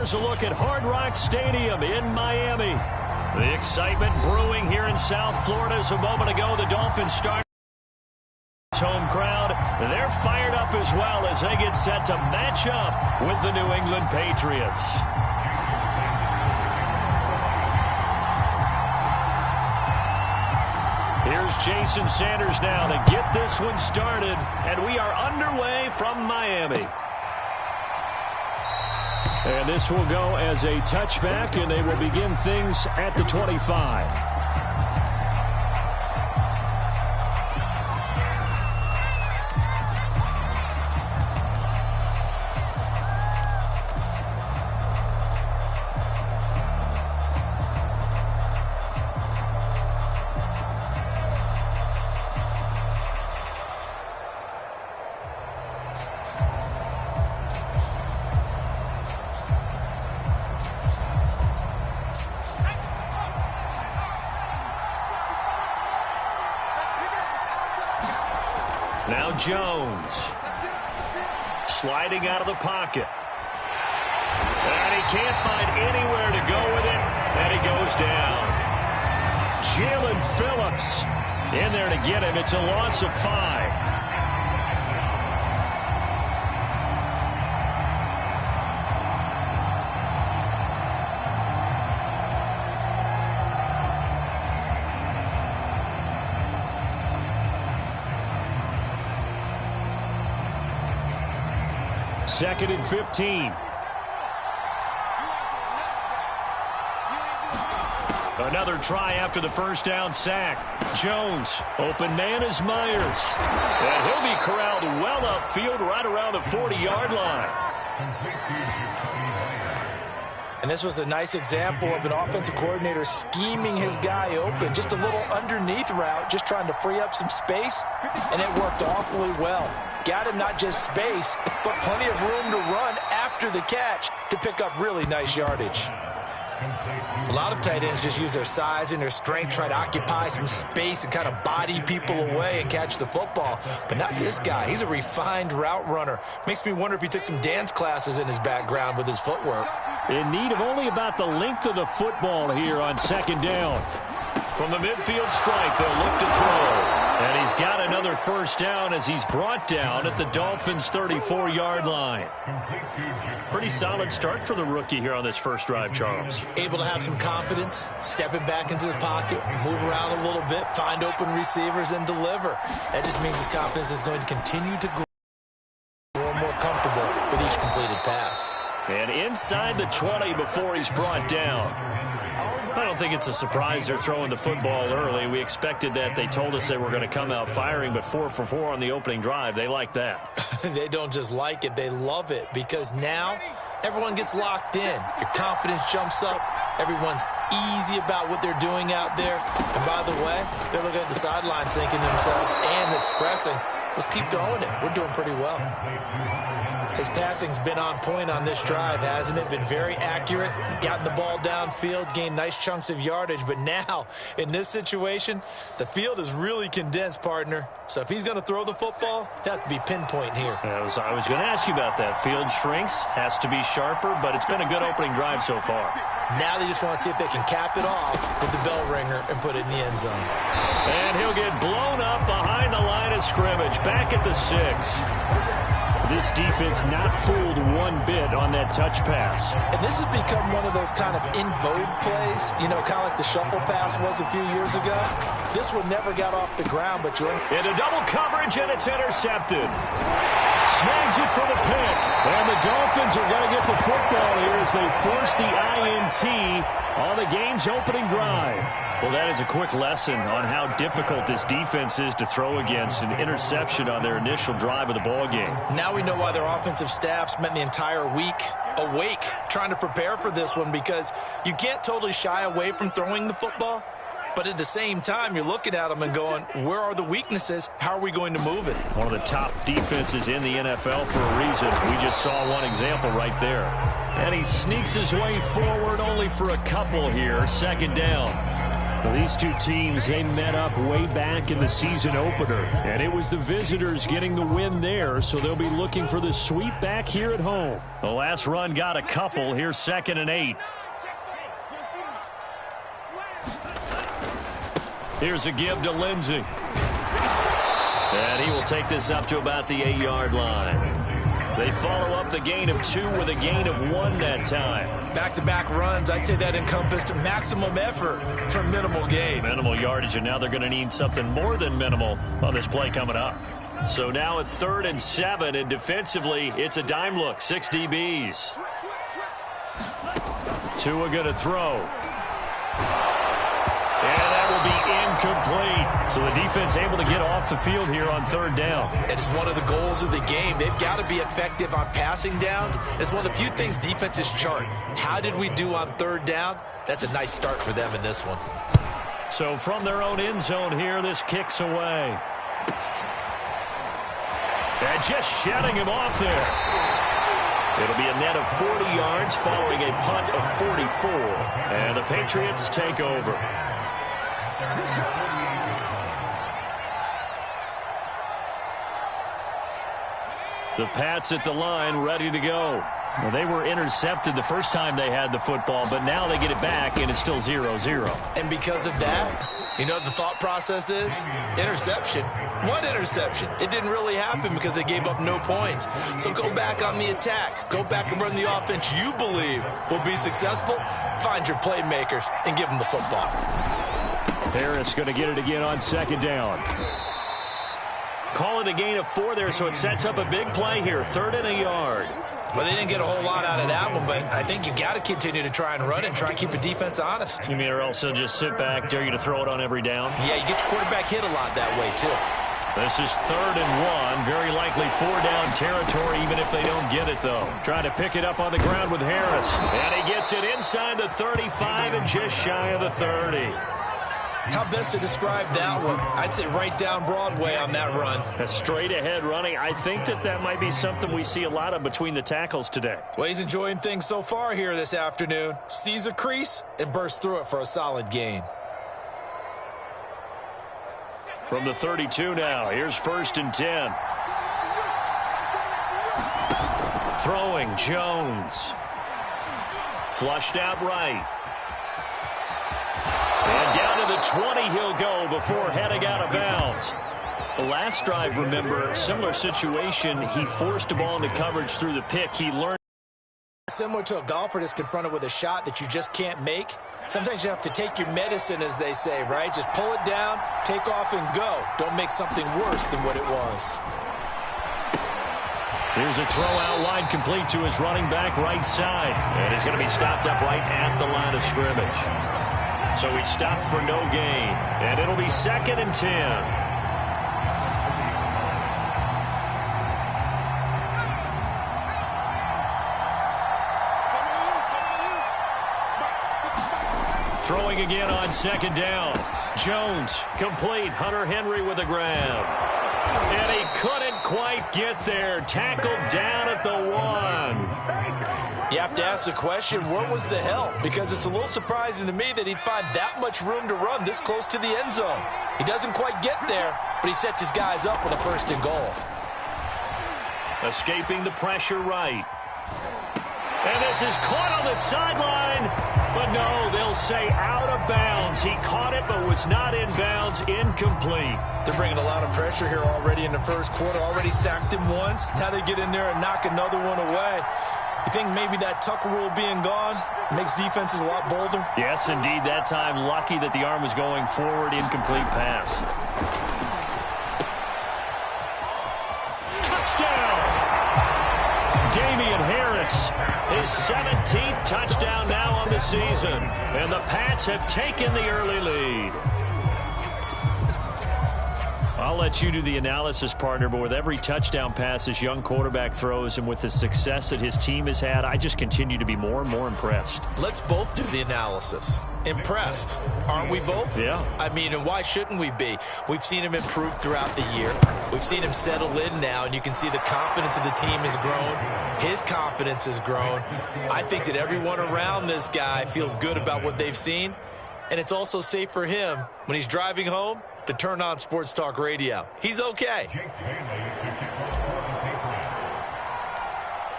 Here's a look at Hard Rock Stadium in Miami. The excitement brewing here in South Florida. As a moment ago, the Dolphins start. Home crowd, they're fired up as well as they get set to match up with the New England Patriots. Here's Jason Sanders now to get this one started, and we are underway from Miami. And this will go as a touchback, and they will begin things at the 25. Now Jones, sliding out of the pocket. And he can't find anywhere to go with it, and he goes down. Jalen Phillips in there to get him. It's a loss of 5. Second and 15. Another try after the first down sack. Jones, open man is Myers. And he'll be corralled well upfield right around the 40-yard line. And this was a nice example of an offensive coordinator scheming his guy open. Just a little underneath route, just trying to free up some space, and it worked awfully well. Got him not just space, but plenty of room to run after the catch to pick up really nice yardage. A lot of tight ends just use their size and their strength, try to occupy some space and kind of body people away and catch the football. But not this guy. He's a refined route runner. Makes me wonder if he took some dance classes in his background with his footwork. In need of only about the length of the football here on second down. From the midfield stripe, they'll look to throw. And he's got another first down as he's brought down at the Dolphins' 34-yard line. Pretty solid start for the rookie here on this first drive, Charles. Able to have some confidence, stepping back into the pocket, move around a little bit, find open receivers, and deliver. That just means his confidence is going to continue to grow, more and more comfortable with each completed pass. And inside the 20 before he's brought down. I don't think it's a surprise they're throwing the football early. We expected that. They told us they were going to come out firing, but 4 for 4 on the opening drive. They like that. They don't just like it. They love it because now everyone gets locked in. Your confidence jumps up. Everyone's easy about what they're doing out there. And by the way, they're looking at the sideline thinking to themselves and expressing, let's keep throwing it. We're doing pretty well. His passing's been on point on this drive, hasn't it? Been very accurate, gotten the ball downfield, gained nice chunks of yardage. But now, in this situation, the field is really condensed, partner. So if he's going to throw the football, it has to be pinpoint here. I was going to ask you about that. Field shrinks, has to be sharper, but it's been a good opening drive so far. Now they just want to see if they can cap it off with the bell ringer and put it in the end zone. And he'll get blown up behind the line of scrimmage, back at the 6. This defense not fooled one bit on that touch pass. And this has become one of those kind of in vogue plays, you know, kind of like the shuffle pass was a few years ago. This one never got off the ground, but you're into double coverage, and it's intercepted. Snags it for the pick. And the Dolphins are going to get the football here as they force the INT on the game's opening drive. Well, that is a quick lesson on how difficult this defense is to throw against. An interception on their initial drive of the ball game. Now we know why their offensive staff spent the entire week awake trying to prepare for this one, because you can't totally shy away from throwing the football. But at the same time, you're looking at them and going, where are the weaknesses? How are we going to move it? One of the top defenses in the NFL for a reason. We just saw one example right there. And he sneaks his way forward only for a couple here. Second down. Well, these two teams, they met up way back in the season opener, and it was the visitors getting the win there, so they'll be looking for the sweep back here at home. The last run got a couple. Here's 2nd and 8. Here's a give to Lindsey. And he will take this up to about the 8-yard line. They follow up the gain of 2 with a gain of 1 that time. Back-to-back runs, I'd say that encompassed maximum effort for minimal gain. Minimal yardage, and now they're going to need something more than minimal on this play coming up. So now at 3rd and 7, and defensively, it's a dime look, 6 DBs. Tua going to throw. And that will be incomplete. So the defense able to get off the field here on 3rd down. It is one of the goals of the game. They've got to be effective on passing downs. It's one of the few things defenses chart. How did we do on 3rd down? That's a nice start for them in this one. So from their own end zone here, this kicks away. And just shutting him off there. It'll be a net of 40 yards following a punt of 44. And the Patriots take over. The Pats at the line, ready to go. Well, they were intercepted the first time they had the football, but now they get it back, and it's still 0-0. And because of that, you know what the thought process is? Interception. What interception? It didn't really happen because they gave up no points. So go back on the attack. Go back and run the offense you believe will be successful. Find your playmakers and give them the football. Harris going to get it again on 2nd down. Call it a gain of 4 there, so it sets up a big play here. 3rd and a yard. Well, they didn't get a whole lot out of that one, but I think you got to continue to try and run and try and keep the defense honest. You mean or else they'll just sit back, dare you to throw it on every down? Yeah, you get your quarterback hit a lot that way, too. This is 3rd and 1. Very likely 4-down territory, even if they don't get it, though. Trying to pick it up on the ground with Harris. And he gets it inside the 35 and just shy of the 30. How best to describe that one? I'd say right down Broadway on that run. A straight ahead running. I think that might be something we see a lot of between the tackles today. Well, he's enjoying things so far here this afternoon. Sees a crease and bursts through it for a solid gain. From the 32 now, here's 1st and 10. Throwing, Jones. Flushed out right. And down to the 20 he'll go before heading out of bounds. The last drive, remember, similar situation. He forced a ball into coverage through the pick. He learned. Similar to a golfer that's confronted with a shot that you just can't make. Sometimes you have to take your medicine, as they say, right? Just pull it down, take off, and go. Don't make something worse than what it was. Here's a throw out wide, complete to his running back right side. And he's going to be stopped up right at the line of scrimmage. So he stopped for no gain. And it'll be 2nd and 10. Throwing again on 2nd down. Jones, complete. Hunter Henry with a grab. And he couldn't quite get there. Tackled down at the 1. You have to ask the question, where was the help? Because it's a little surprising to me that he'd find that much room to run this close to the end zone. He doesn't quite get there, but he sets his guys up with a 1st and goal. Escaping the pressure right. And this is caught on the sideline. But no, they'll say out of bounds. He caught it but was not in bounds. Incomplete. They're bringing a lot of pressure here already in the 1st quarter. Already sacked him once. Now they get in there and knock another one away. You think maybe that Tucker rule being gone makes defenses a lot bolder? Yes, indeed. That time, lucky that the arm was going forward. Incomplete pass. Touchdown! Damian Harris, his 17th touchdown now on the season. And the Pats have taken the early lead. I'll let you do the analysis, partner, but with every touchdown pass this young quarterback throws and with the success that his team has had, I just continue to be more and more impressed. Let's both do the analysis. Impressed. Aren't we both? Yeah. I mean, and why shouldn't we be? We've seen him improve throughout the year. We've seen him settle in now, and you can see the confidence of the team has grown. His confidence has grown. I think that everyone around this guy feels good about what they've seen. and it's also safe for him when he's driving home to turn on Sports Talk Radio. He's okay.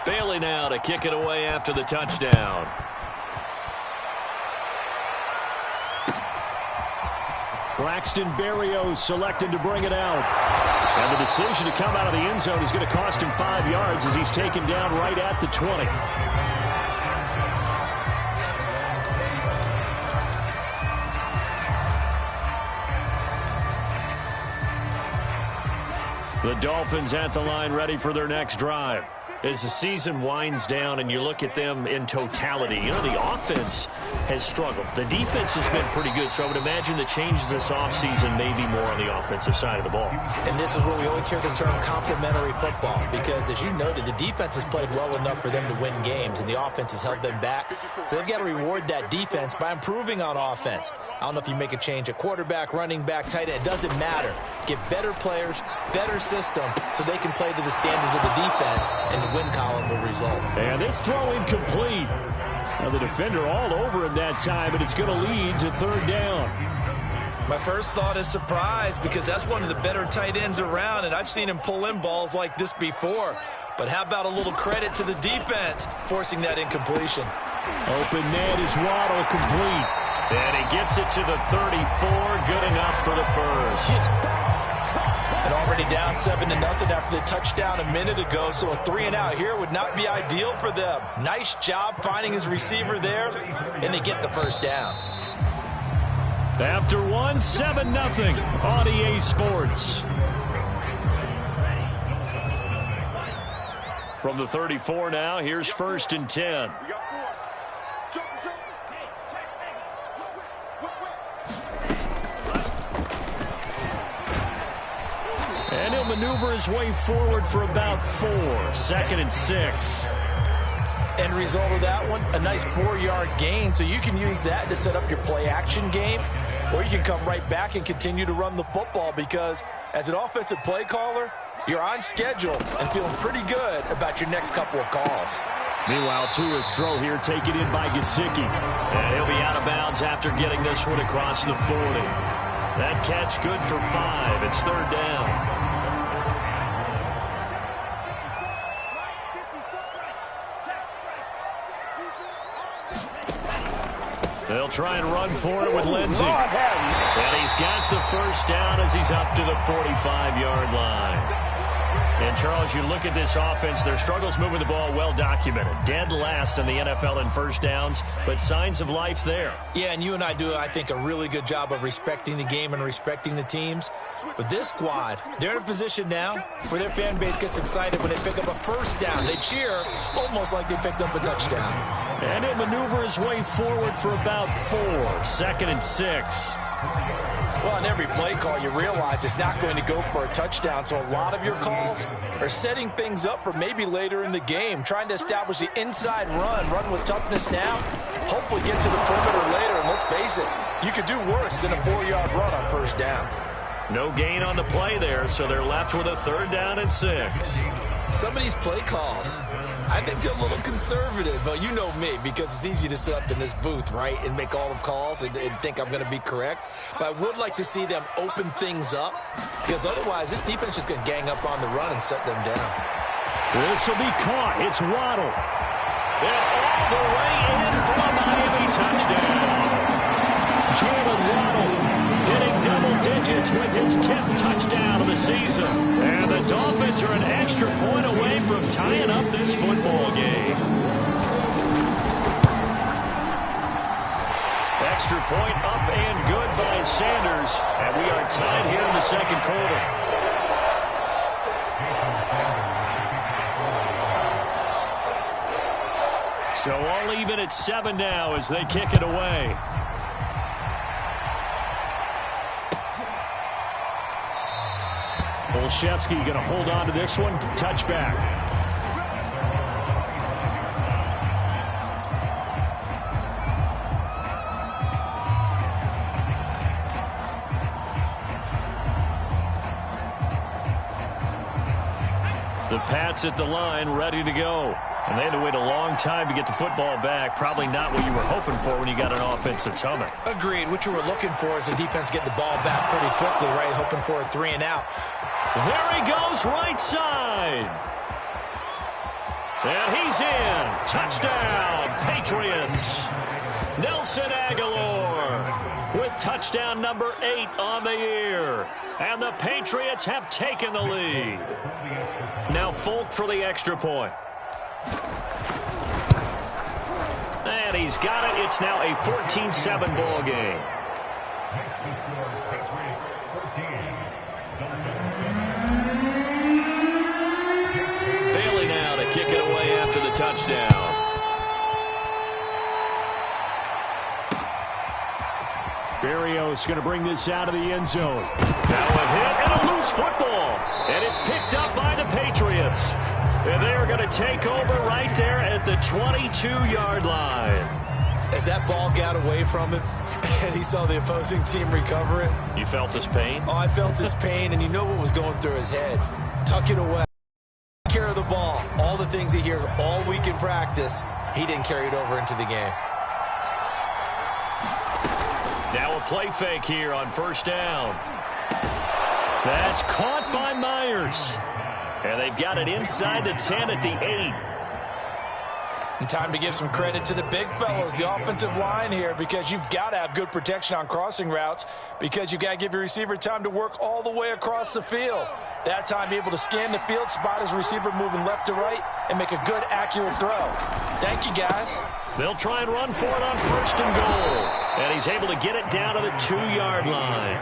Bailey now to kick it away after the touchdown. Braxton Berrios selected to bring it out. And the decision to come out of the end zone is going to cost him 5 yards as he's taken down right at the 20. The Dolphins at the line ready for their next drive. As the season winds down and you look at them in totality, you know, the offense has struggled. The defense has been pretty good, so I would imagine the changes this offseason may be more on the offensive side of the ball. And this is where we always hear the term complementary football, because as you noted, the defense has played well enough for them to win games, and the offense has held them back. So they've got to reward that defense by improving on offense. I don't know if you make a change at quarterback, running back, tight end. It doesn't matter. Get better players, better system, so they can play to the standards of the defense, and the win column will result. And this throw incomplete. Now the defender all over him that time, and it's going to lead to third down. My first thought is surprise, because that's one of the better tight ends around, and I've seen him pull in balls like this before. But how about a little credit to the defense forcing that incompletion? Open man is Waddle, complete. And he gets it to the 34, good enough for the first. And already down 7-0 after the touchdown a minute ago, so a 3-and-out here would not be ideal for them. Nice job finding his receiver there, and they get the first down. After 1, 7-0 on EA Sports. From the 34 now, here's 1st and 10. And he'll maneuver his way forward for about 4. 2nd and 6. End result of that one, a nice 4-yard gain, so you can use that to set up your play-action game, or you can come right back and continue to run the football, because as an offensive play caller, you're on schedule and feeling pretty good about your next couple of calls. Meanwhile, Tua's throw here taken in by Gesicki. And he'll be out of bounds after getting this one across the 40. That catch good for 5. It's third down. They'll try and run for it with Lindsey. And he's got the first down as he's up to the 45-yard line. And, Charles, you look at this offense, their struggles moving the ball well documented. Dead last in the NFL in first downs, but signs of life there. Yeah, and you and I do, I think, a really good job of respecting the game and respecting the teams. But this squad, they're in a position now where their fan base gets excited when they pick up a first down. They cheer almost like they picked up a touchdown. And he'll maneuver his way forward for about 4. 2nd and 6. Well, on every play call, you realize it's not going to go for a touchdown, so a lot of your calls are setting things up for maybe later in the game, trying to establish the inside run with toughness now, hopefully get to the perimeter later, and let's face it, you could do worse than a 4-yard run on first down. No gain on the play there, so they're left with a 3rd down and 6. Some of these play calls, I think they're a little conservative, but you know me, because it's easy to sit up in this booth, right, and make all the calls and think I'm going to be correct. But I would like to see them open things up, because otherwise this defense is going to gang up on the run and shut them down. This will be caught. It's Waddle. And all the way in for a Miami touchdown. Jalen Waddle hitting double digits with his 10th touchdown of the season. And the Dolphins are an extra point away from tying up this football game. Extra point up and good by Sanders. And we are tied here in the second quarter. So all even at 7 now as they kick it away. Olszewski going to hold on to this one. Touchback. The Pats at the line, ready to go. And they had to wait a long time to get the football back. Probably not what you were hoping for when you got an offense that's humming. Agreed. What you were looking for is the defense get the ball back pretty quickly, right? Hoping for a 3 and out. There he goes, right side. And he's in. Touchdown, Patriots. Nelson Agholor with touchdown number 8 on the year. And the Patriots have taken the lead. Now Folk for the extra point. And he's got it. It's now a 14-7 ball game. Bailey now to kick it away after the touchdown. Berrios going to bring this out of the end zone. Now a hit and a loose football. And it's picked up by the Patriots. And they are going to take over right there at the 22-yard line. As that ball got away from him and he saw the opposing team recover it. You felt his pain? Oh, I felt his pain, and you know what was going through his head. Tuck it away. Take care of the ball. All the things he hears all week in practice, he didn't carry it over into the game. Now a play fake here on first down. That's caught by Myers. And they've got it inside the 10 at the 8. And time to give some credit to the big fellows, the offensive line here, because you've got to have good protection on crossing routes, because you've got to give your receiver time to work all the way across the field. That time, be able to scan the field, spot his receiver moving left to right, and make a good, accurate throw. Thank you, guys. They'll try and run for it on first and goal. And he's able to get it down to the 2-yard line.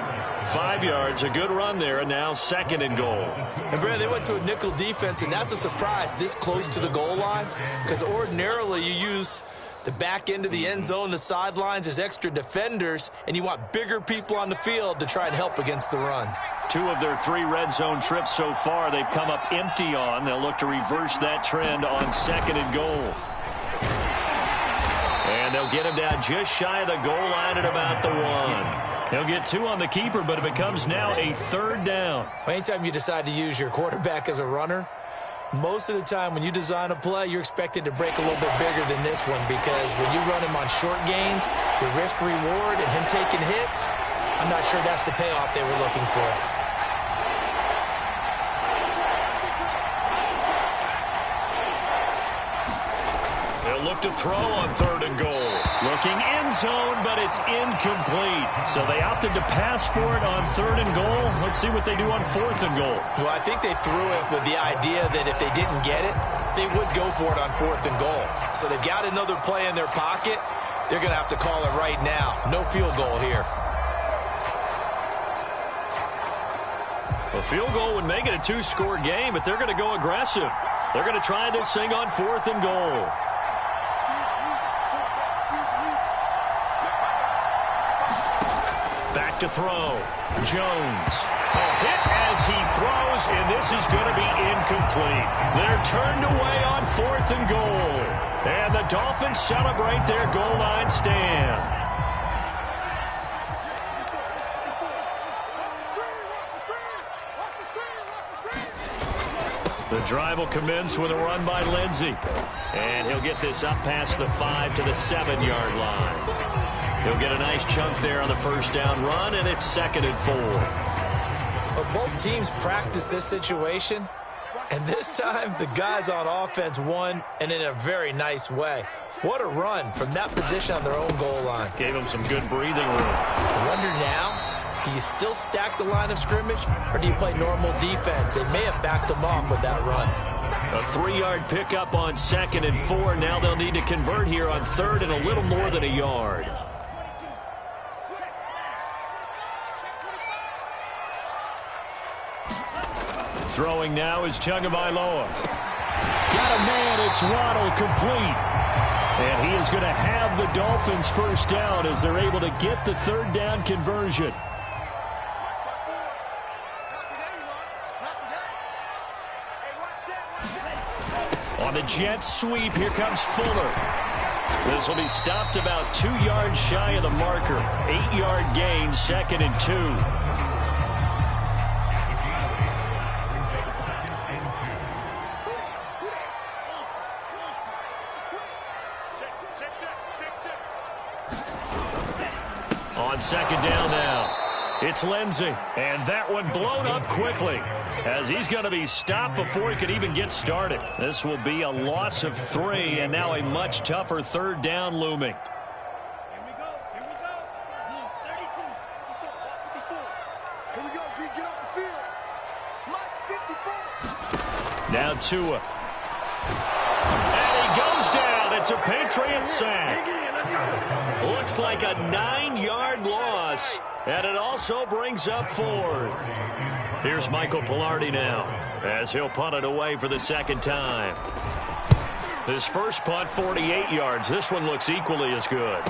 5 yards, a good run there, and now second and goal. And, Brad, they went to a nickel defense, and that's a surprise this close to the goal line, because ordinarily you use the back end of the end zone, the sidelines as extra defenders, and you want bigger people on the field to try and help against the run. 2 of their 3 red zone trips so far they've come up empty on. They'll look to reverse that trend on second and goal. And they'll get him down just shy of the goal line at about the 1. He'll get 2 on the keeper, but it becomes now a 3rd down. Anytime you decide to use your quarterback as a runner, most of the time when you design a play, you're expected to break a little bit bigger than this one, because when you run him on short gains, your risk-reward and him taking hits, I'm not sure that's the payoff they were looking for. They'll look to throw on 3rd and goal. Looking end zone, but it's incomplete. So they opted to pass for it on 3rd and goal. Let's see what they do on 4th and goal. Well, I think they threw it with the idea that if they didn't get it, they would go for it on 4th and goal. So they've got another play in their pocket. They're going to have to call it right now. No field goal here. A field goal would make it a 2-score game, but they're going to go aggressive. They're going to try this thing on 4th and goal. Back to throw. Jones. A hit as he throws, and this is going to be incomplete. They're turned away on 4th and goal. And the Dolphins celebrate their goal line stand. The drive will commence with a run by Lindsey. And he'll get this up past the 5 to the 7-yard line. He'll get a nice chunk there on the first down run, and it's 2nd and 4. But both teams practice this situation, and this time the guys on offense won, and in a very nice way. What a run from that position on their own goal line. Gave them some good breathing room. I wonder now, do you still stack the line of scrimmage, or do you play normal defense? They may have backed them off with that run. A 3-yard pickup on 2nd and 4. Now they'll need to convert here on 3rd and a little more than a yard. Throwing now is Tagovailoa. Got a man, it's Waddle, complete. And he is going to have the Dolphins first down as they're able to get the 3rd down conversion. On the Jets sweep, here comes Fuller. This will be stopped about 2 yards shy of the marker. 8-yard gain, 2nd and 2. On second down now, it's Lindsey. And that one blown up quickly as he's going to be stopped before he could even get started. This will be a loss of 3, and now a much tougher third down looming. Now Tua. And he goes down. It's a Patriot sack. Looks like a 9-yard loss. And it also brings up 4th. Here's Michael Palardy now as he'll punt it away for the second time. His first punt, 48 yards. This one looks equally as good.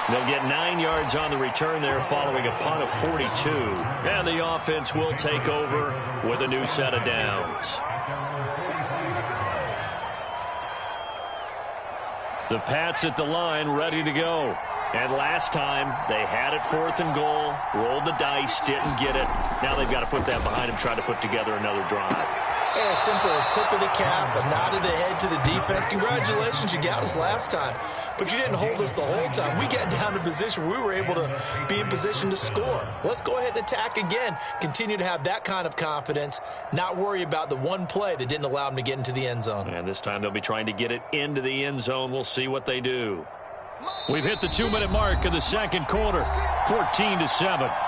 They'll get 9 yards on the return there following a punt of 42. And the offense will take over with a new set of downs. The Pats at the line ready to go. And last time they had it 4th and goal, rolled the dice, didn't get it. Now they've got to put that behind them, try to put together another drive. Yeah, simple tip of the cap, a nod of the head to the defense. Congratulations, you got us last time. But you didn't hold us the whole time. We got down to position where we were able to be in position to score. Let's go ahead and attack again. Continue to have that kind of confidence, not worry about the one play that didn't allow them to get into the end zone. And this time they'll be trying to get it into the end zone. We'll see what they do. We've hit the 2-minute mark of the second quarter, 14-7.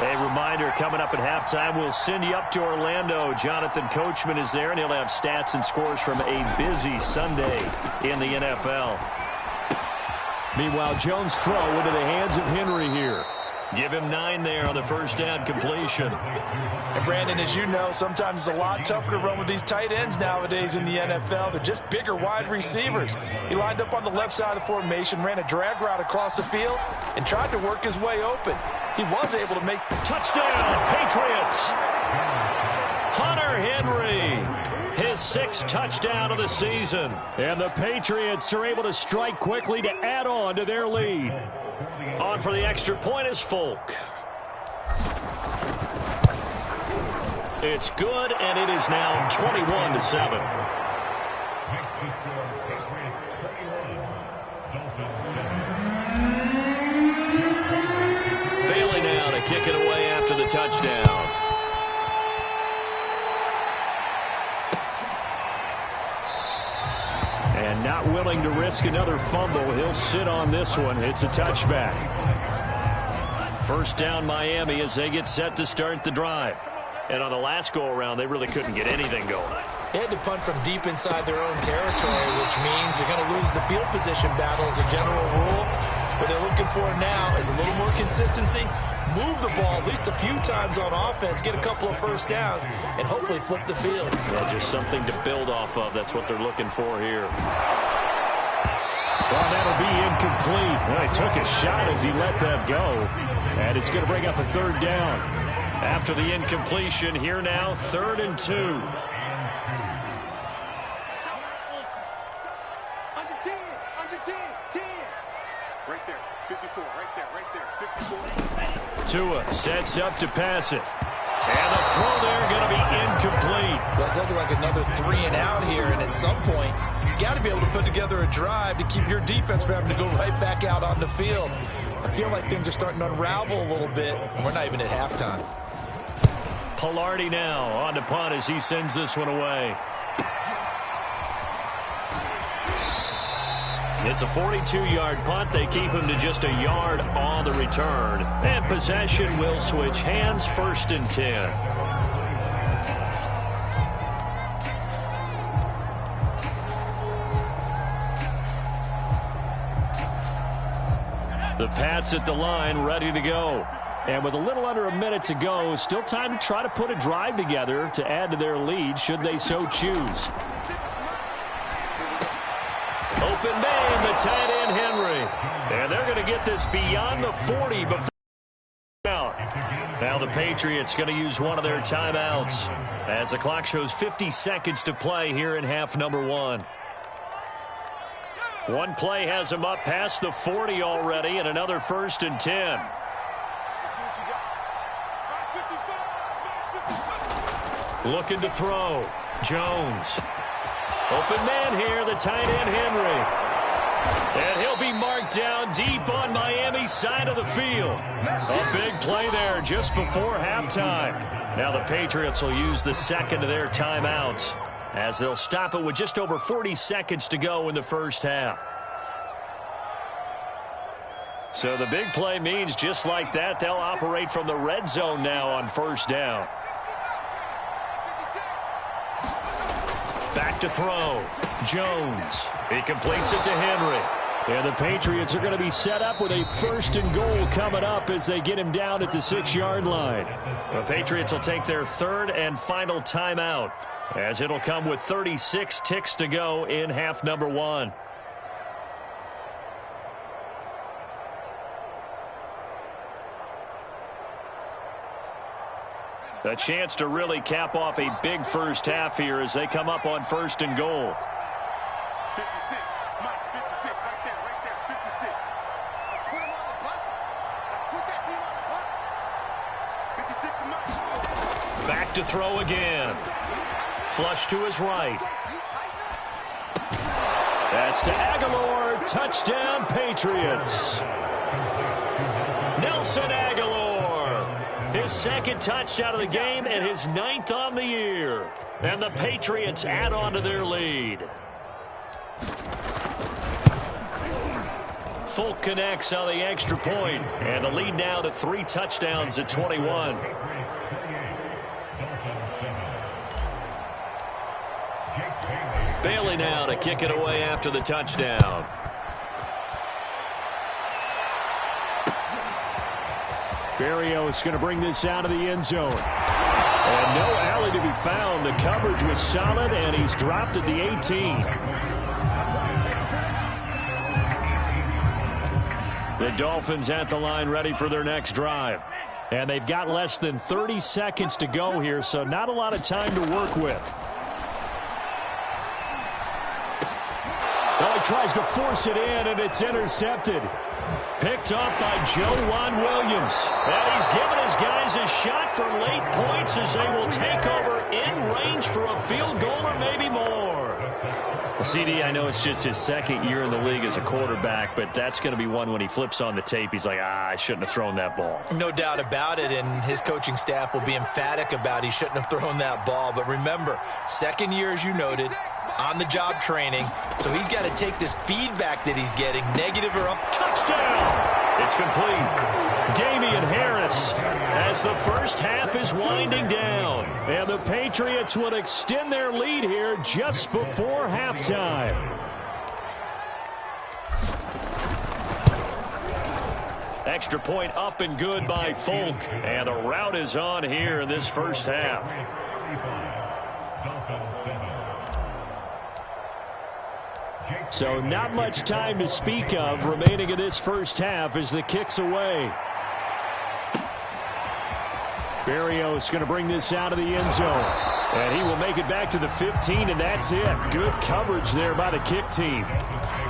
A reminder, coming up at halftime, we'll send you up to Orlando. Jonathan Coachman is there, and he'll have stats and scores from a busy Sunday in the NFL. Meanwhile, Jones' throw into the hands of Henry here. Give him 9 there on the first down completion. And Brandon, as you know, sometimes it's a lot tougher to run with these tight ends nowadays in the NFL. They're just bigger wide receivers. He lined up on the left side of the formation, ran a drag route across the field, and tried to work his way open. He was able to make... Touchdown, Patriots! Hunter Henry, his 6th touchdown of the season. And the Patriots are able to strike quickly to add on to their lead. On for the extra point is Folk. It's good, and it is now 21-7. Bailey now to kick it away after the touchdown. And not willing to risk another fumble, he'll sit on this one. It's a touchback. First down Miami as they get set to start the drive. And on the last go-around, they really couldn't get anything going. They had to punt from deep inside their own territory, which means they're going to lose the field position battle as a general rule. What they're looking for now is a little more consistency, move the ball at least a few times on offense, get a couple of first downs, and hopefully flip the field. Yeah, just something to build off of. That's what they're looking for here. Well, that'll be incomplete. Well, he took a shot as he let that go. And it's going to bring up a third down. After the incompletion, here now, 3rd and 2. Under 10, 10. Right there, 54, right there, 54. Tua sets up to pass it. And the throw there going to be incomplete. Well, it's looking like another 3 and out here, and at some point, you got to be able to put together a drive to keep your defense from having to go right back out on the field. I feel like things are starting to unravel a little bit, and we're not even at halftime. Palardy now on the punt as he sends this one away. It's a 42-yard punt. They keep him to just a yard on the return. And possession will switch hands, 1st and 10. The Pats at the line, ready to go. And with a little under a minute to go, still time to try to put a drive together to add to their lead, should they so choose. Open man, the tight end Henry. And they're going to get this beyond the 40 before out. Now the Patriots going to use one of their timeouts as the clock shows 50 seconds to play here in half number 1. One play has them up past the 40 already, and another 1st and 10. Looking to throw. Jones. Open man here, the tight end Henry. And he'll be marked down deep on Miami's side of the field. A big play there just before halftime. Now the Patriots will use the second of their timeouts as they'll stop it with just over 40 seconds to go in the first half. So the big play means just like that, they'll operate from the red zone now on first down. Back to throw. Jones. He completes it to Henry. And the Patriots are going to be set up with a 1st and goal coming up as they get him down at the 6-yard line. The Patriots will take their 3rd and final timeout as it'll come with 36 ticks to go in half number 1. A chance to really cap off a big first half here as they come up on 1st and goal. 56, Mike, 56, right there, 56. Let's put him on the buses. Let's put that team on the bus. 56 to Mike. Back to throw again. Flush to his right. That's to Aguilar. Touchdown, Patriots. Nelson Aguilar. His 2nd touchdown of the game and his 9th on the year. And the Patriots add on to their lead. Folk connects on the extra point, and the lead now to 3 touchdowns at 21. Bailey now to kick it away after the touchdown. Berrios is going to bring this out of the end zone. And no alley to be found. The coverage was solid, and he's dropped at the 18. The Dolphins at the line ready for their next drive. And they've got less than 30 seconds to go here, so not a lot of time to work with. Well, he tries to force it in, and it's intercepted. Picked off by Joejuan Williams. And he's given his guys a shot for late points as they will take over in range for a field goal or maybe more. Well, CD, I know it's just his 2nd year in the league as a quarterback, but that's going to be one when he flips on the tape. He's like, I shouldn't have thrown that ball. No doubt about it, and his coaching staff will be emphatic about he shouldn't have thrown that ball. But remember, 2nd year, as you noted, on-the-job training, so he's got to take this feedback that he's getting, negative or up. Touchdown! It's complete. Damian Harris as the first half is winding down. And the Patriots would extend their lead here just before halftime. Extra point up and good by Folk. And the route is on here in this first half. So not much time to speak of remaining in this first half as the kick's away. Berrios going to bring this out of the end zone. And he will make it back to the 15, and that's it. Good coverage there by the kick team.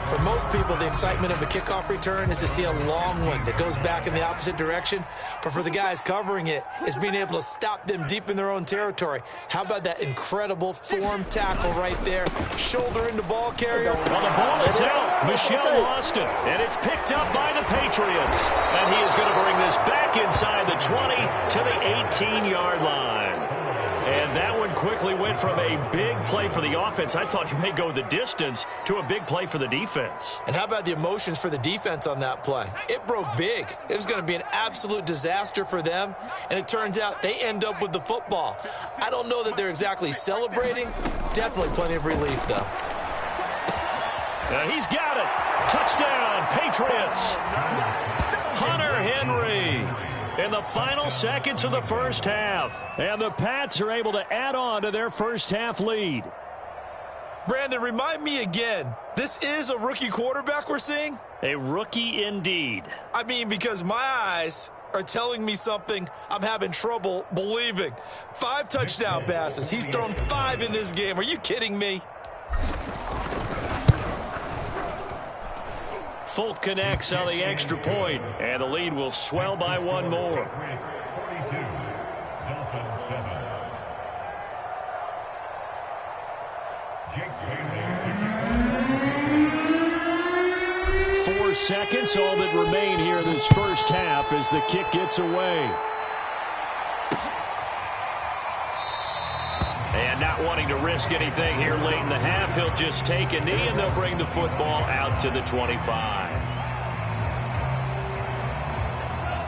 For most people, the excitement of a kickoff return is to see a long one that goes back in the opposite direction. But for the guys covering it, it's being able to stop them deep in their own territory. How about that incredible form tackle right there? Shoulder into ball carrier. Well, the ball is out. Michelle lost it, and it's picked up by the Patriots. And he is going to bring this back inside the 20 to the 18-yard line. And that one quickly went from a big play for the offense, I thought he may go the distance, to a big play for the defense. And how about the emotions for the defense on that play? It broke big. It was going to be an absolute disaster for them, and it turns out they end up with the football. I don't know that they're exactly celebrating. Definitely plenty of relief, though. He's got it. Touchdown, Patriots. Hunter Henry in the final seconds of the first half. And the Pats are able to add on to their first half lead. Brandon, remind me again, this is a rookie quarterback we're seeing? A rookie indeed. I mean, because my eyes are telling me something I'm having trouble believing. 5 touchdown passes. He's thrown 5 in this game. Are you kidding me? Folk connects on the extra point, and the lead will swell by one more. Dolphins 7. 4 seconds, all that remain here in this first half as the kick gets away. And not wanting to risk anything here late in the half, he'll just take a knee and they'll bring the football out to the 25.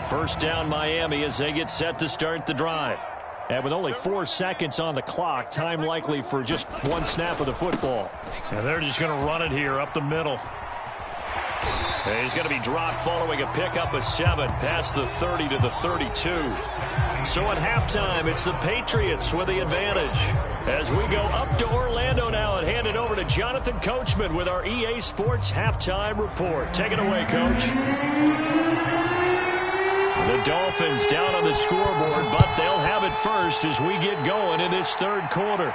First down Miami as they get set to start the drive. And with only 4 seconds on the clock, time likely for just one snap of the football. And they're just going to run it here up the middle. And he's going to be dropped following a pickup of 7 past the 30 to the 32. So at halftime, it's the Patriots with the advantage. As we go up to Orlando now and hand it over to Jonathan Coachman with our EA Sports Halftime Report. Take it away, Coach. The Dolphins down on the scoreboard, but they'll have it first as we get going in this third quarter.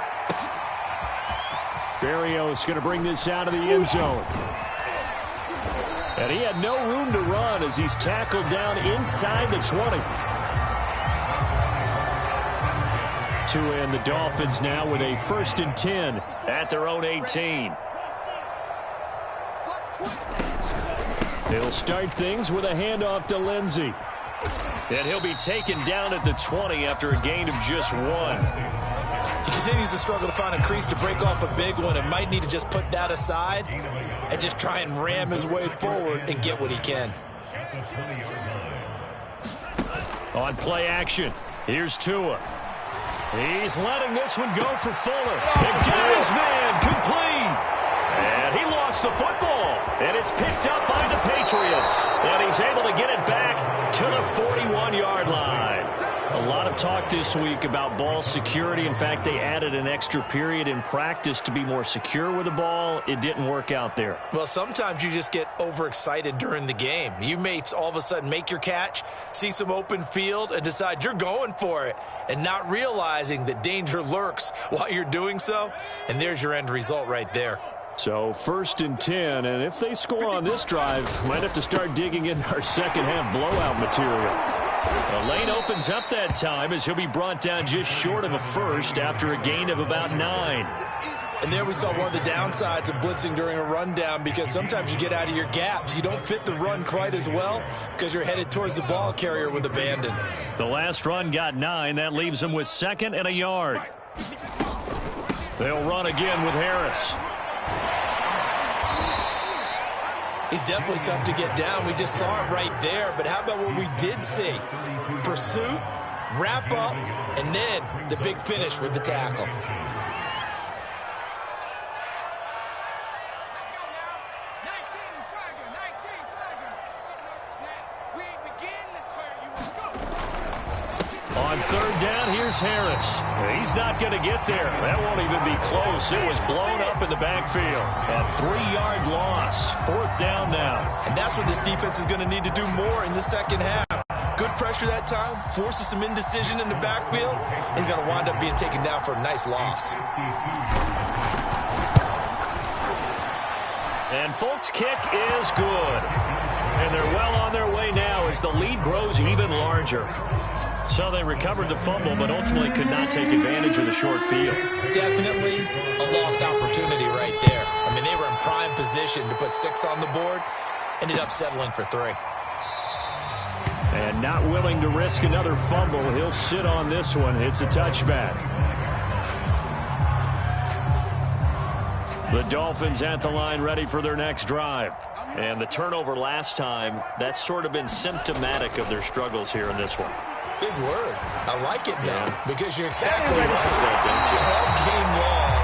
Berrios going to bring this out of the end zone. And he had no room to run as he's tackled down inside the 20. To end the Dolphins now with a 1st and 10 at their own 18. They'll start things with a handoff to Lindsey. And he'll be taken down at the 20 after a gain of just 1. He continues to struggle to find a crease to break off a big one and might need to just put that aside and just try and ram his way forward and get what he can. On play action, here's Tua. He's letting this one go for Fuller. And got his man complete. And he lost the football. And it's picked up by the Patriots. And he's able to get it back to the 41-yard line. A lot of talk this week about ball security. In fact, they added an extra period in practice to be more secure with the ball. It didn't work out there. Well, sometimes you just get overexcited during the game. You may all of a sudden make your catch, see some open field, and decide you're going for it, and not realizing that danger lurks while you're doing so. And there's your end result right there. So 1st and 10, and if they score on this drive, might have to start digging in our second half blowout material. The lane opens up that time as he'll be brought down just short of a first after a gain of about 9. And there we saw one of the downsides of blitzing during a rundown, because sometimes you get out of your gaps. You don't fit the run quite as well because you're headed towards the ball carrier with abandon. The last run got 9. That leaves them with 2nd and a yard. They'll run again with Harris. He's definitely tough to get down. We just saw it right there. But how about what we did see? Pursuit, wrap up, and then the big finish with the tackle. On 3rd down, here's Harris. He's not going to get there. That won't even be close. It was blown up in the backfield. A 3-yard loss. 4th down now. And that's what this defense is going to need to do more in the second half. Good pressure that time. Forces some indecision in the backfield. He's going to wind up being taken down for a nice loss. And Folk's kick is good. And they're well on their way now as the lead grows even larger. So they recovered the fumble, but ultimately could not take advantage of the short field. Definitely a lost opportunity right there. I mean, they were in prime position to put 6 on the board. Ended up settling for 3. And not willing to risk another fumble, he'll sit on this one. It's a touchback. The Dolphins at the line ready for their next drive. And the turnover last time, that's sort of been symptomatic of their struggles here in this one. Big word. I like it, though, because you're exactly right. All game long,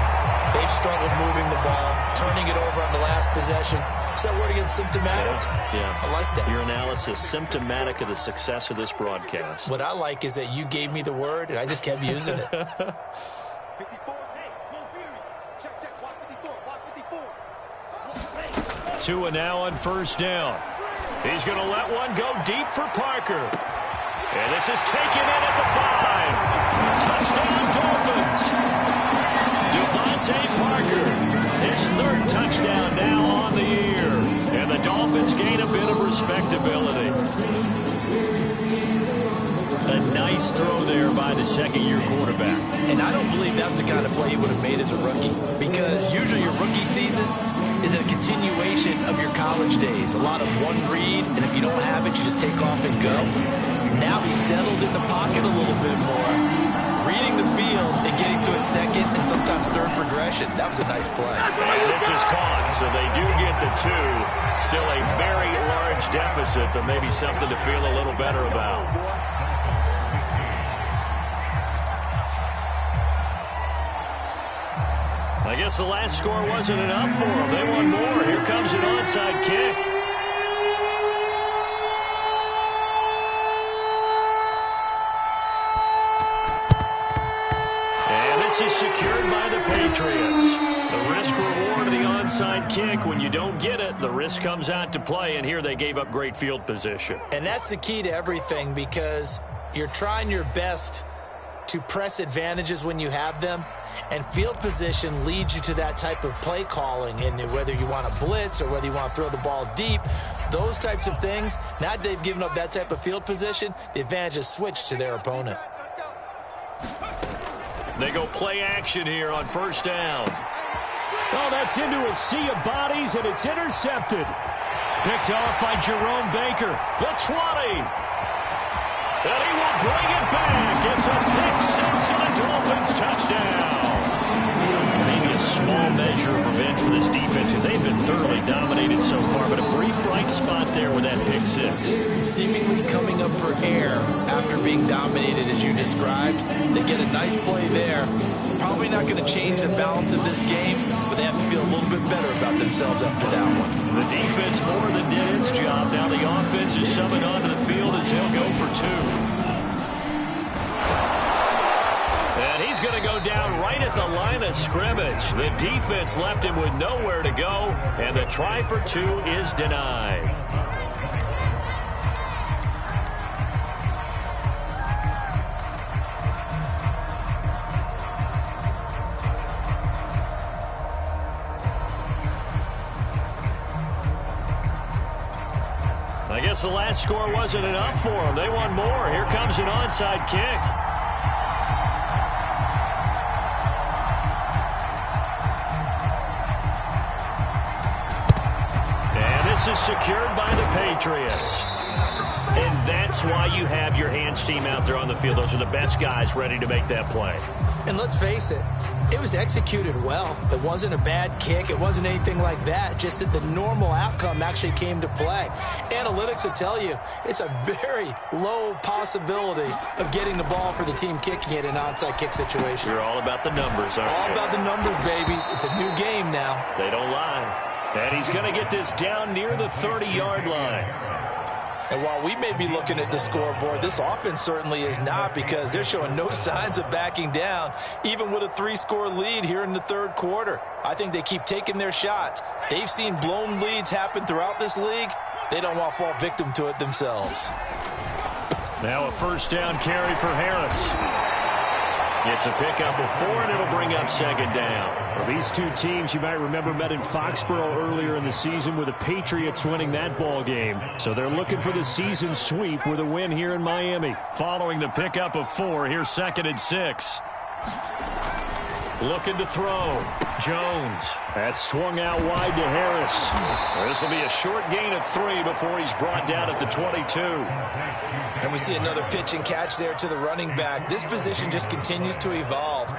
they've struggled moving the ball, turning it over on the last possession. Is that word again, symptomatic? Yeah. I like that. Your analysis, symptomatic of the success of this broadcast. What I like is that you gave me the word, and I just kept using it. 54. Check, check. Watch 54. Watch 54. Tua now on 1st down. He's going to let one go deep for Parker. And this is taken in at the 5. Touchdown, Dolphins. Devontae Parker, his 3rd touchdown now on the year. And the Dolphins gain a bit of respectability. a nice throw there by the second-year quarterback. And I don't believe that was the kind of play he would have made as a rookie, because usually your rookie season is a continuation of your college days. A lot of one read, and if you don't have it, you just take off and go. Now he's settled in the pocket a little bit more, reading the field and getting to a second and sometimes third progression. That was a nice play. And this is caught, so they do get the 2. Still a very large deficit, but maybe something to feel a little better about. I guess the last score wasn't enough for them. They want more. Here comes an onside kick. And this is secured by the Patriots. The risk-reward of the onside kick. When you don't get it, the risk comes out to play, and here they gave up great field position. And that's the key to everything, because you're trying your best to press advantages when you have them, and field position leads you to that type of play calling. And whether you want to blitz or whether you want to throw the ball deep, those types of things, now they've given up that type of field position, the advantage is switched to their opponent. They go play action here on first down. Oh, that's into a sea of bodies, and it's intercepted. Picked off by Jerome Baker. The 20. And he will bring it back. It's a pick 6 and a Dolphins touchdown. Maybe a small measure of revenge for this defense, because they've been thoroughly dominated so far, but a brief bright spot there with that pick 6. Seemingly coming up for air after being dominated as you described. They get a nice play there. Probably not going to change the balance of this game, but they have to feel a little bit better about themselves after that one. The defense more than did its job. Now the offense is summoned onto the field as he'll go for 2. And he's going to go down right at the line of scrimmage. The defense left him with nowhere to go, and the try for 2 is denied. I guess the last score wasn't enough for them. They want more. Here comes an onside kick. And this is secured by the Patriots. And that's why you have your hands team out there on the field. Those are the best guys ready to make that play. And let's face it, it was executed well. It wasn't a bad kick. It wasn't anything like that. Just that the normal outcome actually came to play. Analytics will tell you it's a very low possibility of getting the ball for the team kicking it in an onside kick situation. You're all about the numbers, aren't you? All about the numbers, baby. It's a new game now. They don't lie. And he's going to get this down near the 30-yard line. And while we may be looking at the scoreboard, this offense certainly is not, because they're showing no signs of backing down, even with a 3-score lead here in the third quarter. I think they keep taking their shots. They've seen blown leads happen throughout this league. They don't want to fall victim to it themselves. Now a first down carry for Harris. It's a pickup of 4, and it'll bring up second down. Well, these two teams, you might remember, met in Foxborough earlier in the season with the Patriots winning that ball game. So they're looking for the season sweep with a win here in Miami. Following the pickup of 4, here's 2nd and 6. Looking to throw. Jones. That's swung out wide to Harris. This will be a short gain of 3 before he's brought down at the 22. And we see another pitch and catch there to the running back. This position just continues to evolve.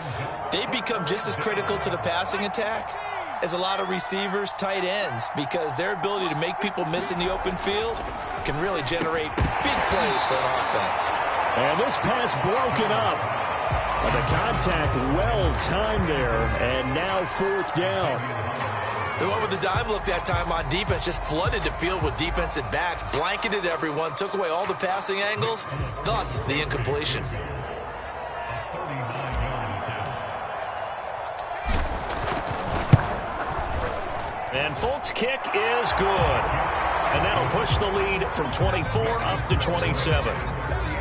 They become just as critical to the passing attack as a lot of receivers, tight ends, because their ability to make people miss in the open field can really generate big plays for an offense. And this pass broken up. The contact well-timed there, and now 4th down. They went with the dime look that time on defense, just flooded the field with defensive backs, blanketed everyone, took away all the passing angles, thus the incompletion. And Folk's kick is good. And that'll push the lead from 24 up to 27.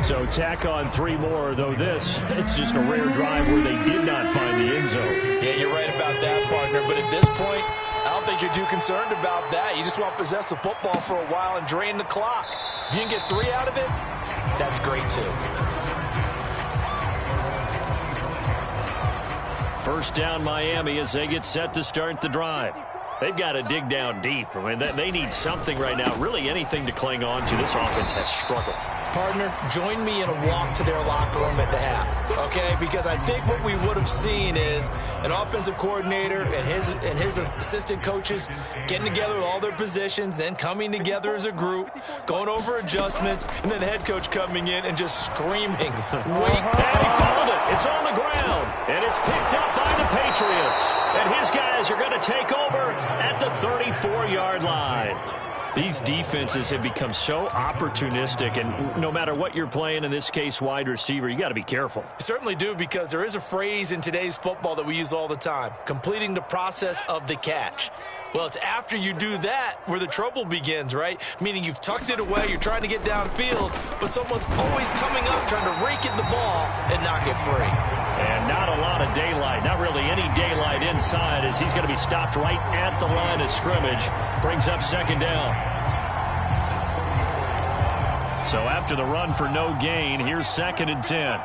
So tack on 3 more, though it's just a rare drive where they did not find the end zone. Yeah, you're right about that, partner. But at this point, I don't think you're too concerned about that. You just want to possess the football for a while and drain the clock. If you can get 3 out of it, that's great too. First down Miami as they get set to start the drive. They've got to dig down deep. I mean, they need something right now, really anything to cling on to. This offense has struggled. Partner, join me in a walk to their locker room at the half, okay? Because I think what we would have seen is an offensive coordinator and his assistant coaches getting together with all their positions, then coming together as a group, going over adjustments, and then the head coach coming in and just screaming, wait. And he fouled it. It's on the ground, and it's picked up by the Patriots. And his guys are going to take over at the 34-yard line. These defenses have become so opportunistic, and no matter what you're playing, in this case wide receiver, you got to be careful. You certainly do, because there is a phrase in today's football that we use all the time, completing the process of the catch. Well, it's after you do that where the trouble begins, right? Meaning you've tucked it away, you're trying to get downfield, but someone's always coming up trying to rake at the ball and knock it free. And not a lot of daylight, not really any daylight inside, as he's going to be stopped right at the line of scrimmage. Brings up second down. So after the run for no gain, here's 2nd and 10.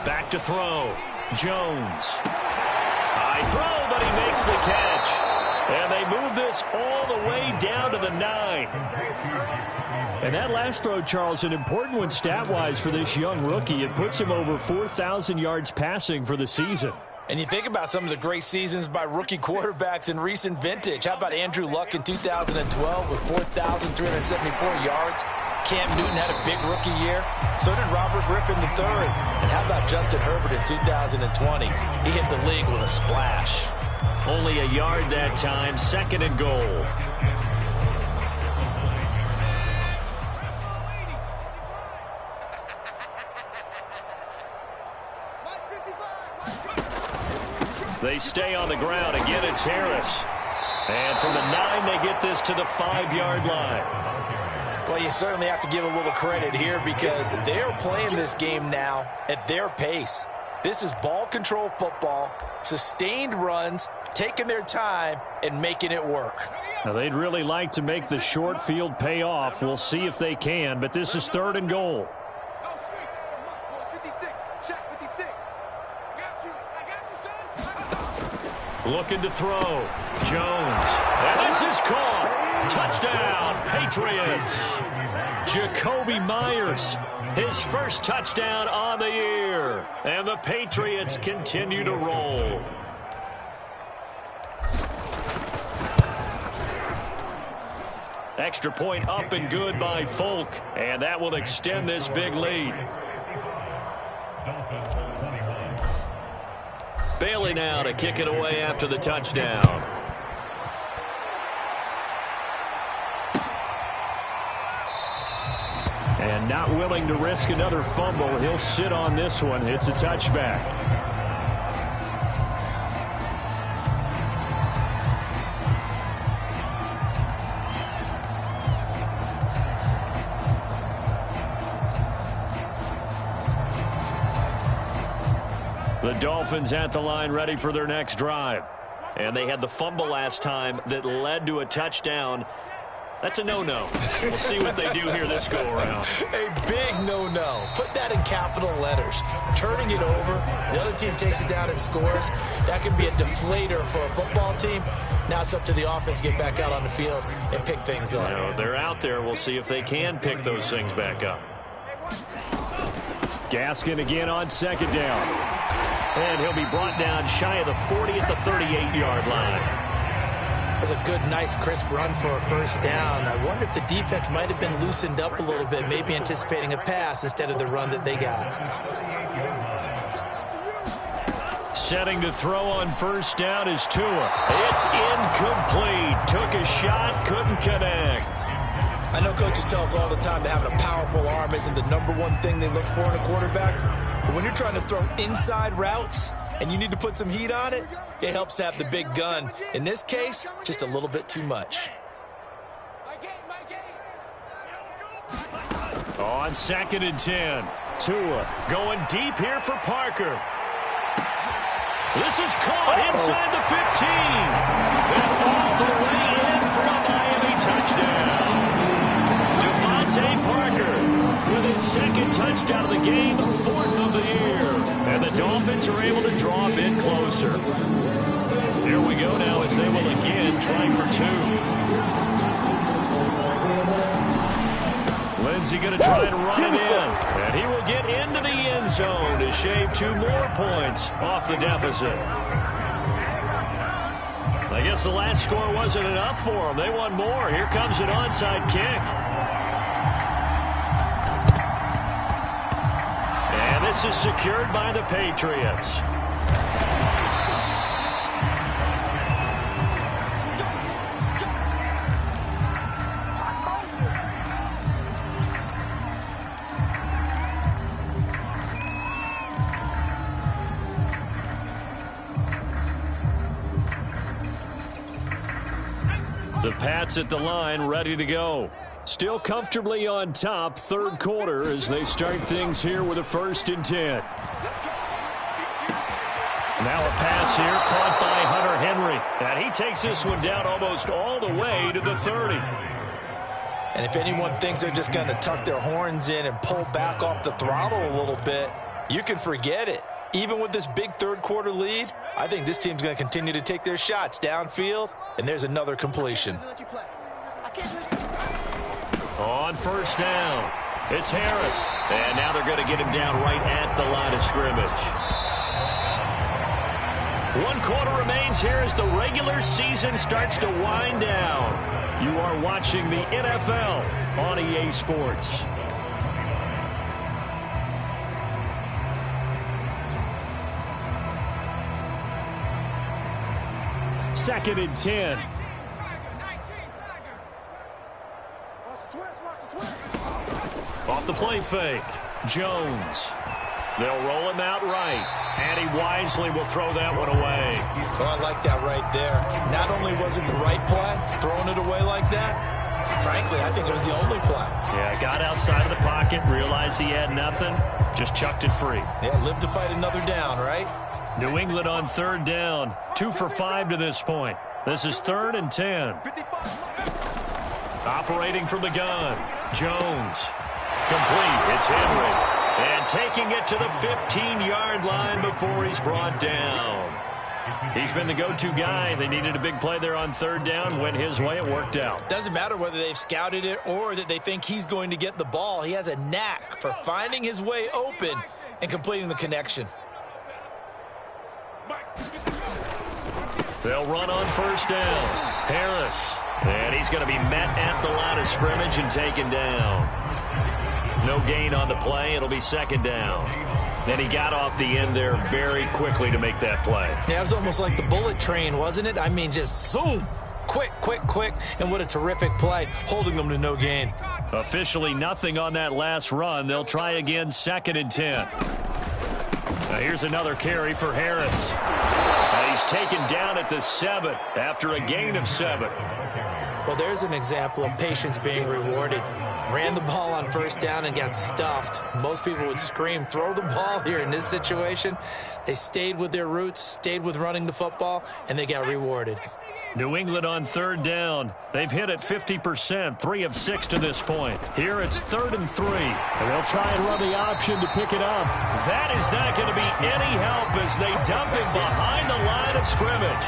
Back to throw. Jones. High throw, but he makes the catch. And they move this all the way down to the 9. And that last throw, Charles, an important one stat-wise for this young rookie. It puts him over 4,000 yards passing for the season. And you think about some of the great seasons by rookie quarterbacks in recent vintage. How about Andrew Luck in 2012 with 4,374 yards? Cam Newton had a big rookie year. So did Robert Griffin III. And how about Justin Herbert in 2020? He hit the league with a splash. Only a yard that time, 2nd and goal. They stay on the ground. Again, it's Harris. And from the 9, they get this to the 5-yard line. Well, you certainly have to give a little credit here, because they're playing this game now at their pace. This is ball control football, sustained runs, taking their time, and making it work. Now, they'd really like to make the short field pay off. We'll see if they can, but this is 3rd and goal. Looking to throw. Jones. And this is caught. Touchdown, Patriots. Jacoby Myers, his first touchdown on the year. And the Patriots continue to roll. Extra point up and good by Folk. And that will extend this big lead. Bailey now to kick it away after the touchdown. And not willing to risk another fumble. He'll sit on this one. It's a touchback. The Dolphins at the line, ready for their next drive. And they had the fumble last time that led to a touchdown. That's a no-no. We'll see what they do here this go-around. A big no-no. Put that in capital letters. Turning it over, the other team takes it down and scores. That could be a deflator for a football team. Now it's up to the offense to get back out on the field and pick things up. You know, they're out there. We'll see if they can pick those things back up. Gaskin again on 2nd down. And he'll be brought down shy of the 40 at the 38-yard line. That's a good, nice, crisp run for a first down. I wonder if the defense might have been loosened up a little bit, maybe anticipating a pass instead of the run that they got. Setting to throw on first down is Tua. It's incomplete. Took a shot, couldn't connect. I know coaches tell us all the time that having a powerful arm isn't the #1 thing they look for in a quarterback. But when you're trying to throw inside routes and you need to put some heat on it, it helps have the big gun. In this case, just a little bit too much. On 2nd and 10, Tua going deep here for Parker. This is caught inside the 15. And all the way in for a Miami touchdown. Devontae Parker with his 2nd touchdown of the game, 4th answer. Here we go now as they will again try for 2. Lindsay going to try and run it in. And he will get into the end zone to shave 2 more points off the deficit. I guess the last score wasn't enough for them. They want more. Here comes an onside kick. And this is secured by the Patriots. The Pats at the line, ready to go. Still comfortably on top, third quarter, as they start things here with a 1st and 10. Now a pass here, caught by Hunter Henry. And he takes this one down almost all the way to the 30. And if anyone thinks they're just going to tuck their horns in and pull back off the throttle a little bit, you can forget it. Even with this big third quarter lead, I think this team's going to continue to take their shots downfield, and there's another completion. On 1st down, it's Harris. And now they're going to get him down right at the line of scrimmage. 1 quarter remains here as the regular season starts to wind down. You are watching the NFL on EA Sports. Second and 10. Off the play fake. Jones. They'll roll him out right. And he wisely will throw that one away. Oh, I like that right there. Not only was it the right play, throwing it away like that, frankly, I think it was the only play. Yeah, got outside of the pocket, realized he had nothing, just chucked it free. Yeah, live to fight another down, right? New England on 3rd down. 2 for 5 to this point. This is 3rd and 10. Operating from the gun. Jones. Complete. It's Henry. And taking it to the 15-yard line before he's brought down. He's been the go-to guy. They needed a big play there on 3rd down. Went his way. It worked out. Doesn't matter whether they've scouted it or that they think he's going to get the ball. He has a knack for finding his way open and completing the connection. They'll run on 1st down. Harris. And he's going to be met at the line of scrimmage and taken down. No gain on the play. It'll be 2nd down. Then he got off the end there very quickly to make that play. Yeah, it was almost like the bullet train, wasn't it? I mean, just zoom. Quick, quick, quick. And what a terrific play, holding them to no gain. Officially nothing on that last run. They'll try again, 2nd and 10. Now here's another carry for Harris. And he's taken down at the 7 after a gain of 7. Well, there's an example of patience being rewarded. Ran the ball on 1st down and got stuffed. Most people would scream, throw the ball here in this situation. They stayed with their roots, stayed with running the football, and they got rewarded. New England on 3rd down. They've hit it 50%, 3 of 6 to this point. Here it's 3rd and 3. And they'll try and run the option to pick it up. That is not going to be any help as they dump him behind the line of scrimmage.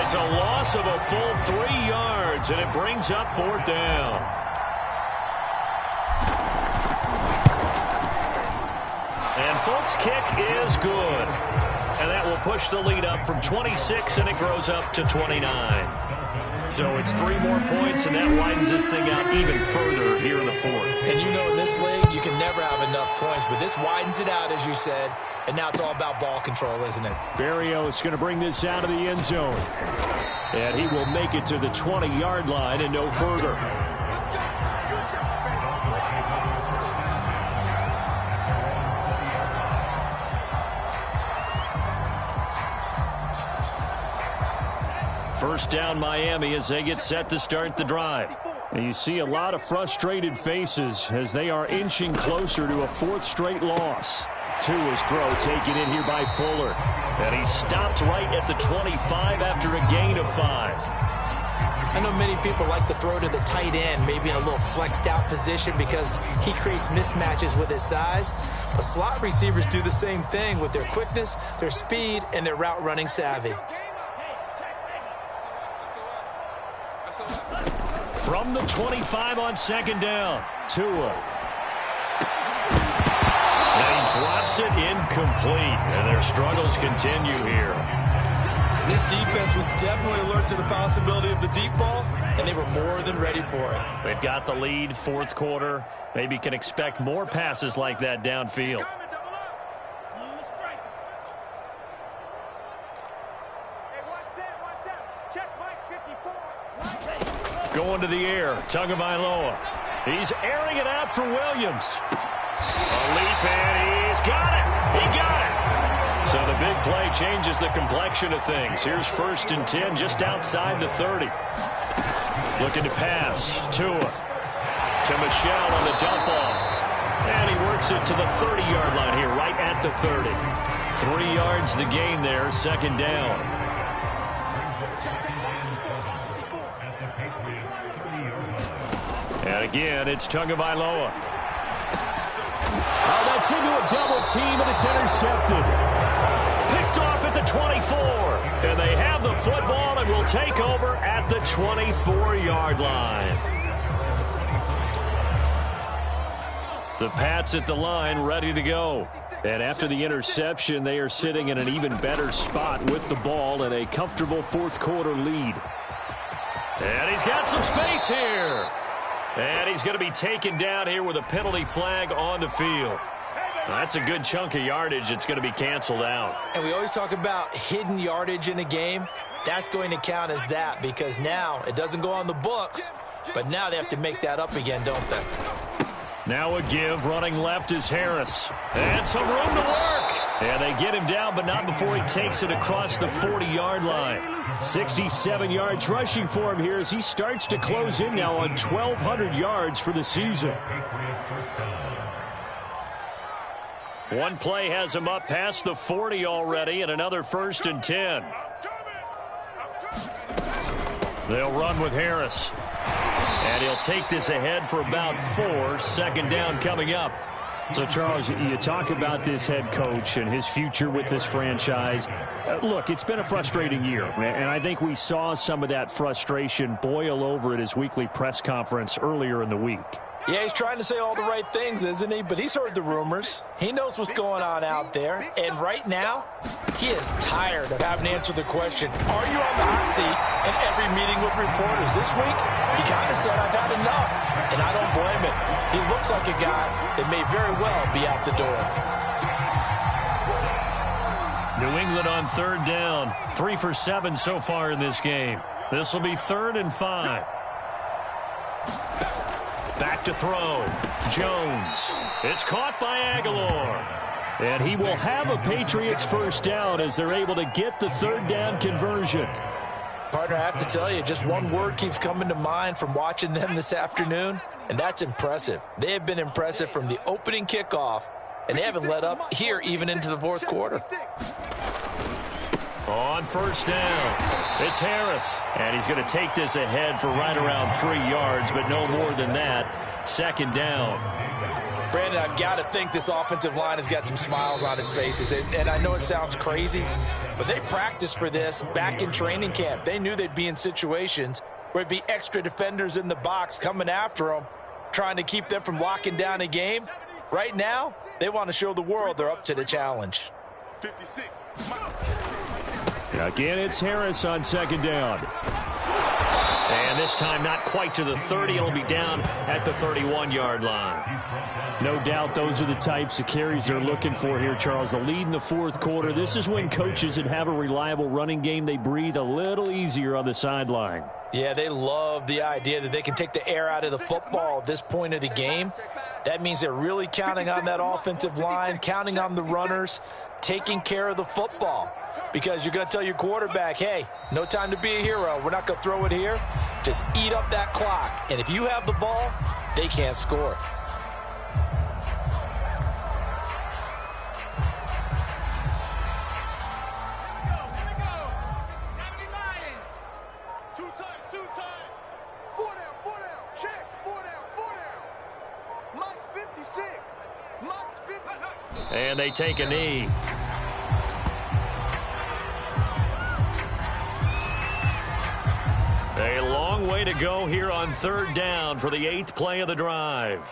It's a loss of a full 3 yards, and it brings up 4th down. And folks, kick is good. And that will push the lead up from 26, and it grows up to 29. So it's 3 more points, and that widens this thing out even further here in the 4th. And you know in this league, you can never have enough points, but this widens it out, as you said, and now it's all about ball control, isn't it? Berrios going to bring this out of the end zone. And he will make it to the 20-yard line and no further. First down Miami as they get set to start the drive. And you see a lot of frustrated faces as they are inching closer to a 4th straight loss. Tua's throw taken in here by Fuller. And he stopped right at the 25 after a gain of 5. I know many people like to throw to the tight end, maybe in a little flexed out position because he creates mismatches with his size. But slot receivers do the same thing with their quickness, their speed, and their route running savvy. From the 25 on second down, Tua. And he drops it incomplete, and their struggles continue here. This defense was definitely alert to the possibility of the deep ball, and they were more than ready for it. They've got the lead, fourth quarter. Maybe can expect more passes like that downfield. Going to the air, Tagovailoa. He's airing it out for Williams. A leap, and he's got it. He got it. So the big play changes the complexion of things. Here's 1st and 10 just outside the 30. Looking to pass. Tua to Michel on the dump off. And he works it to the 30-yard line here, right at the 30. 3 yards the gain there, second down. And again, it's Tagovailoa. Oh, that's into a double team, and it's intercepted. Picked off at the 24. And they have the football and will take over at the 24-yard line. The Pats at the line, ready to go. And after the interception, they are sitting in an even better spot with the ball and a comfortable fourth quarter lead. And he's got some space here. And he's going to be taken down here with a penalty flag on the field. That's a good chunk of yardage. It's going to be canceled out. And we always talk about hidden yardage in a game. That's going to count as that because now it doesn't go on the books, but now they have to make that up again, don't they? Now a give. Running left is Harris. And some room to work. And they get him down, but not before he takes it across the 40-yard line. 67 yards rushing for him here as he starts to close in now on 1,200 yards for the season. One play has him up past the 40 already, and another 1st and 10. They'll run with Harris. And he'll take this ahead for about 4. Second down coming up. So, Charles, you talk about this head coach and his future with this franchise. Look, it's been a frustrating year, and I think we saw some of that frustration boil over at his weekly press conference earlier in the week. Yeah, he's trying to say all the right things, isn't he? But he's heard the rumors. He knows what's going on out there. And right now, he is tired of having to answer the question, are you on the hot seat in every meeting with reporters? This week, he kind of said, I've had enough. And I don't blame him. He looks like a guy that may very well be out the door. New England on 3rd down. 3 for 7 so far in this game. This will be 3rd and 5. Back to throw. Jones. It's caught by Aguilar. And he will have a Patriots first down as they're able to get the 3rd down conversion. Partner, I have to tell you, just one word keeps coming to mind from watching them this afternoon, and that's impressive. They have been impressive from the opening kickoff, and they haven't let up here even into the fourth quarter. On 1st down, it's Harris. And he's going to take this ahead for right around 3 yards, but no more than that. 2nd down. Brandon, I've got to think this offensive line has got some smiles on its faces. And I know it sounds crazy, but they practiced for this back in training camp. They knew they'd be in situations where it'd be extra defenders in the box coming after them, trying to keep them from locking down a game. Right now, they want to show the world they're up to the challenge. 56. Again, it's Harris on 2nd down. And this time not quite to the 30. It'll be down at the 31-yard line. No doubt those are the types of carries they're looking for here, Charles. The lead in the fourth quarter. This is when coaches that have a reliable running game, they breathe a little easier on the sideline. Yeah, they love the idea that they can take the air out of the football at this point of the game. That means they're really counting on that offensive line, counting on the runners, taking care of the football. Because you're going to tell your quarterback, hey, no time to be a hero. We're not going to throw it here. Just eat up that clock. And if you have the ball, they can't score. Two times. 56. Mike's 50. And they take a knee. A long way to go here on third down for the 8th play of the drive.